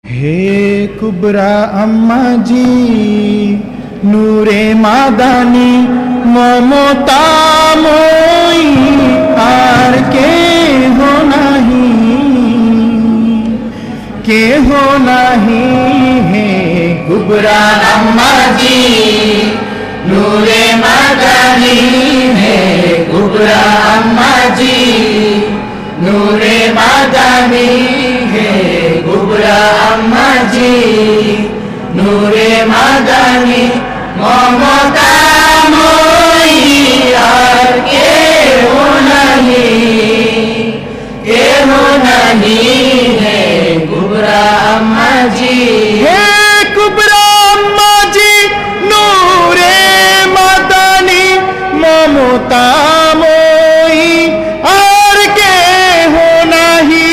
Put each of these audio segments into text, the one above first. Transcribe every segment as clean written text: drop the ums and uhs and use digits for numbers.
হে কুবরা আম্মাজি নূরে মাদানী মমতাময়ী আর কেহ নাহি হে কুবরা আম্মাজি নূরে মাদানী হে কুবরা আম্মাজি নূরে মাদানী হে কুবরা আম্মাজি নূরে মাদানী মমতাময়ী আর কেহ নাহি হে কুবরা আম্মাজি হে কুবরা আম্মাজি নূরে মাদানী মমতাময়ী আর কেহ নাহি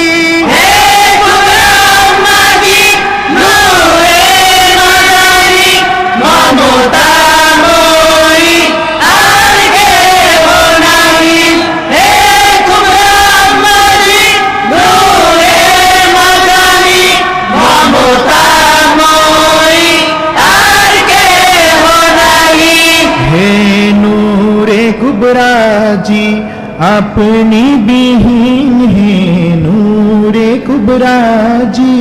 कुबराजी अपनी बिहीन है नूरे कुबराजी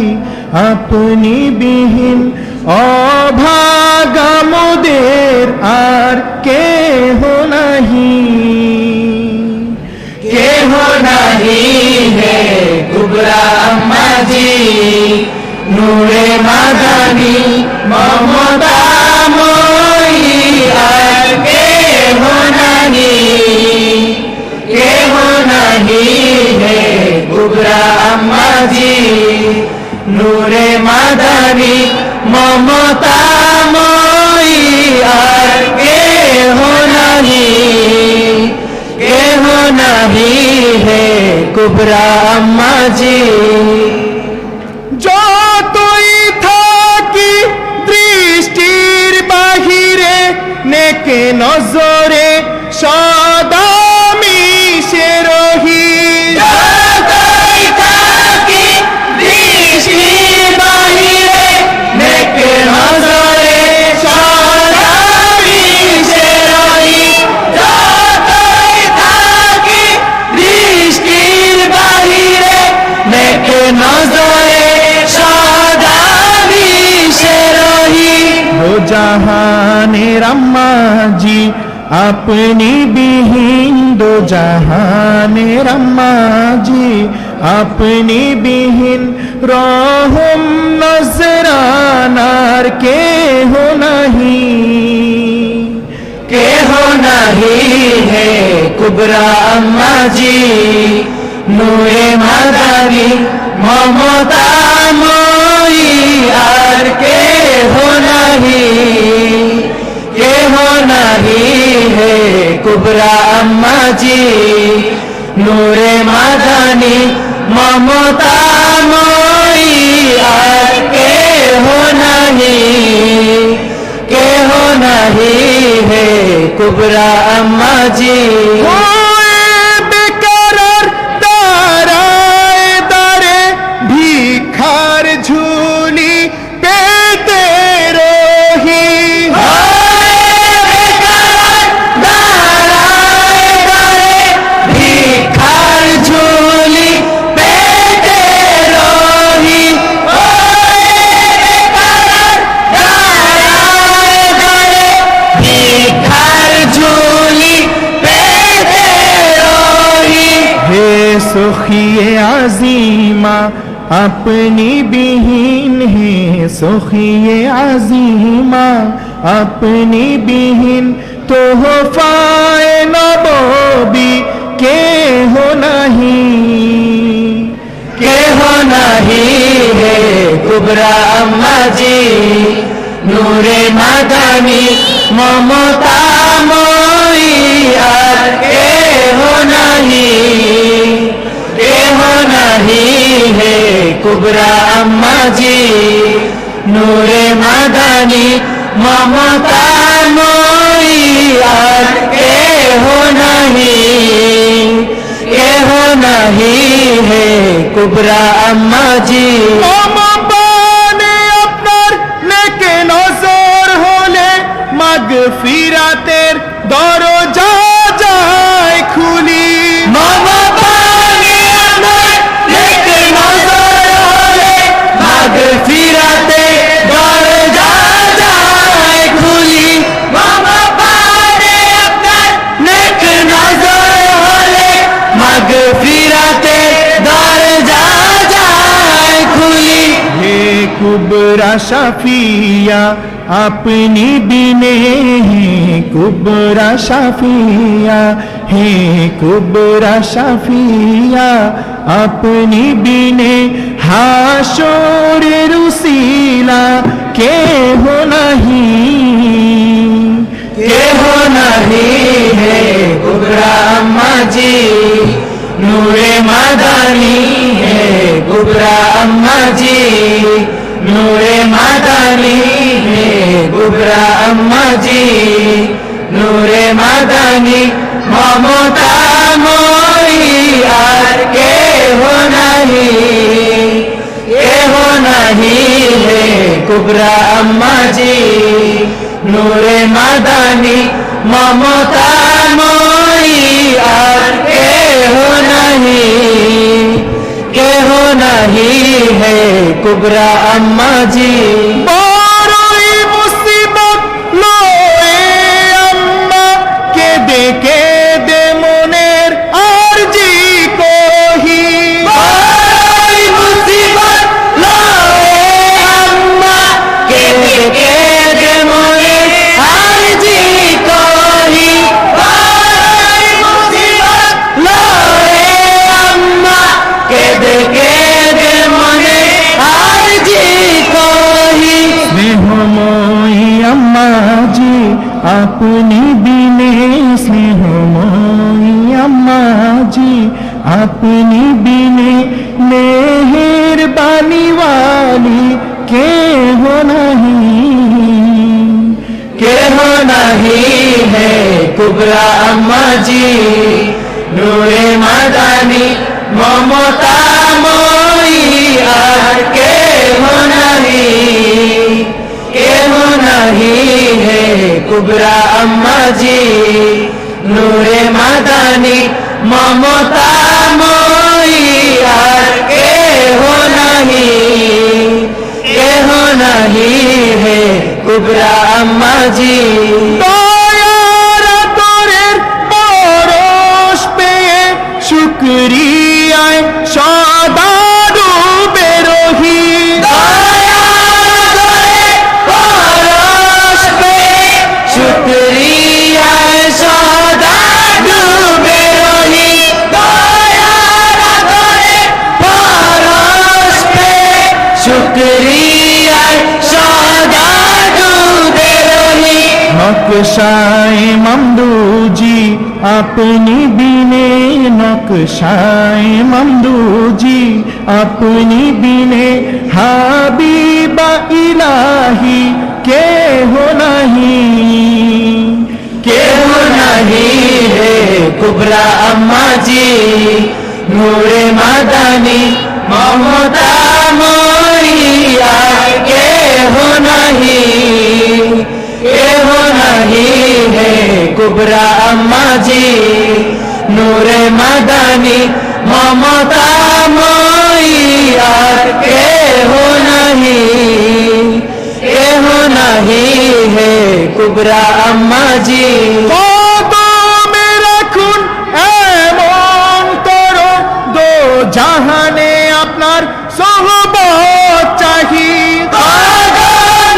अपनी बिहीन अभागामोदेर आर केह नहीं है कुबरा अम्माजी नूरे मादानी ममतामयी आर केह नहीं है कुबरा अम्माजी नूरे मादानी ममतामयी आर केह नहीं है कुबरा अम्माजी যতই থাকি দৃষ্টির বাহিরে নেকে নজরে সদা মিশে রহি যতই থাকি দৃষ্টির বাহিরে নেকে নজরে সদা মিশে রহি যতই থাকি দৃষ্টির বাহিরে নেকে নজরে সদা মিশে রহি দো জাহানের আম্মাজি अपनी बिहीन दो जहानेर अम्माजी अपनी बिहीन रहम नजरानार केह नहीं है कुबरा अम्माजी नूरे मादानी ममतामयी आर केह नहीं है कुबरा अम्माजी नूरे मादानी ममतामयी आर केह नहीं है कुबरा अम्माजी बेकारार दाराए दारे भिखार झूली पेते रही सोखिए आजीमा अपनी बिहीन है सोखिए आजीमा अपनी बिहीन तोहफाए नबवी केह नहीं है कुबरा अम्माजी नूरे मादानी ममतामयी आर केह नहीं है कुबरा अम्माजी नूरे मादानी ममतामयी आर केह नहीं है कुबरा अम्माजी कुबरा शफिया अपनी बिने है कुबरा शफिया है कुबरा शफिया अपनी बिने हाशोर रुसीला के हो नहीं है कुबरा अम्मा जी नूरे मदानी है कुबरा अम्मा जी नूरे मदानी है कुबरा अम्मा जी नूरे मदानी ममता मोई आर के हो नहीं है कुबरा अम्मा जी नूरे मदानी ममता मोई आर के हो नहीं है कुबरा अम्मा जी बड़ी मुसीबत लोए अम्मा के दे मोनेर आरजी को ही बड़ी मुसीबत लोए अम्मा के दे मोनेर आरजी को ही बड़ी मुसीबत लोए अम्मा के दे अम्मा जी अपनी बिने स्नेहमयी अम्मा जी अपनी बिने मेहरबानी वाली के हो नहीं है कुबरा अम्मा जी नूरे मदानी ममता मोई आर के हो नहीं है कुबरा अम्मा जी नूरे मदानी ममता मोई आर के हो नहीं है कुबरा अम्मा जी दयारा तोरेर परश पेये शुक्रियाय सदा डूबे रही शुक्रिया सदा डूबे रही दयारा तोरे परश पे शुक्रिया सदा डूबे रही नक्शाए ममदूजी अपनी बिने नक्शाए ममदूजी अपनी बिने हबीबा इलाही के हो नहीं है कुबरा अम्मा जी नूरे मदानी ममता मोई आर के हो नहीं है कुबरा अम्मा जी नूरे मदानी ममता मोई आर के हो नहीं है कुबरा अम्मा जी मेरा खून एमन करो दो जहाने अपनार सोहबत चाही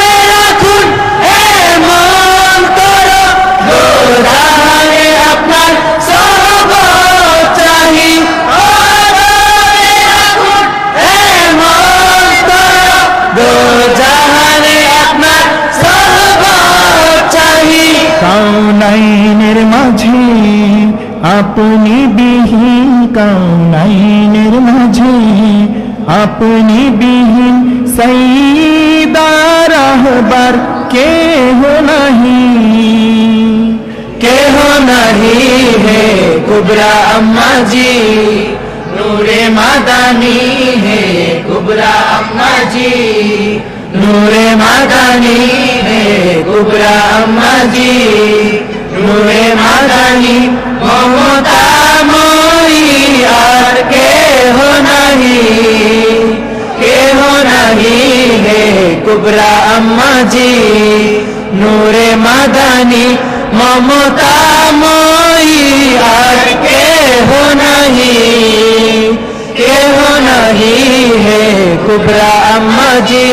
मेरा खून एमन करो दो जहाने अपनार सोहबत चाही मेरा खून एमन करो दो जहाने अपनार কাউনাইনের মাঝে আপনি বিহীন কাউনাইনের মাঝে আপনি বিহীন সঈদা রাহবার কেহ नहीं है कुबरा अम्मा जी नूरे मदानी है कुबरा अम्मा जी नूरे मदानी है कुबरा अम्मा जी नूरे मदानी ममता मोई आर के हो नहीं है कुबरा अम्मा जी नूरे मदानी ममता मोई आर के हो नहीं है कुबरा अम्मा जी।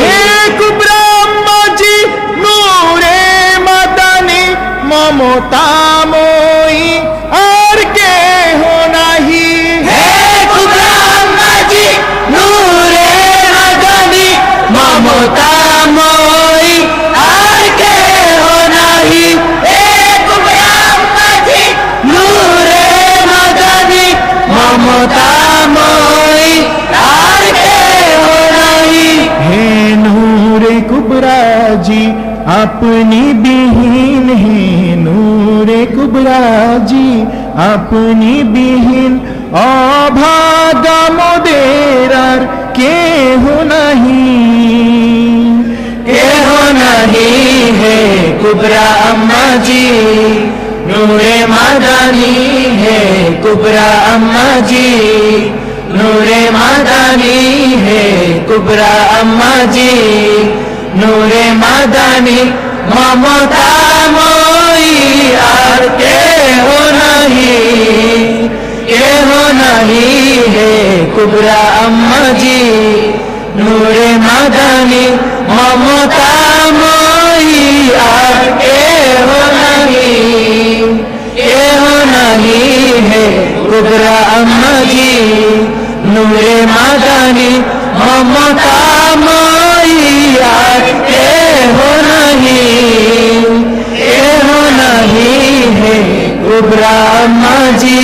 जी अपनी बिहीन है नूरे कुबरा जी अपनी बिहीन अभागा मोदेर आर केह नहीं है कुबरा अम्मा जी नूरे मादानी है कुबरा अम्मा जी नूरे मादानी है कुबरा अम्मा जी नूरे मादानी ममता मोई आर केह नहीं है कुबरा अम्मा जी नूरे मादानी ममता मोई आर केह नहीं है कुबरा अम्मा जी नूरे मादानी ममता मोई आर केह नहीं है कुबरा अम्मा जी।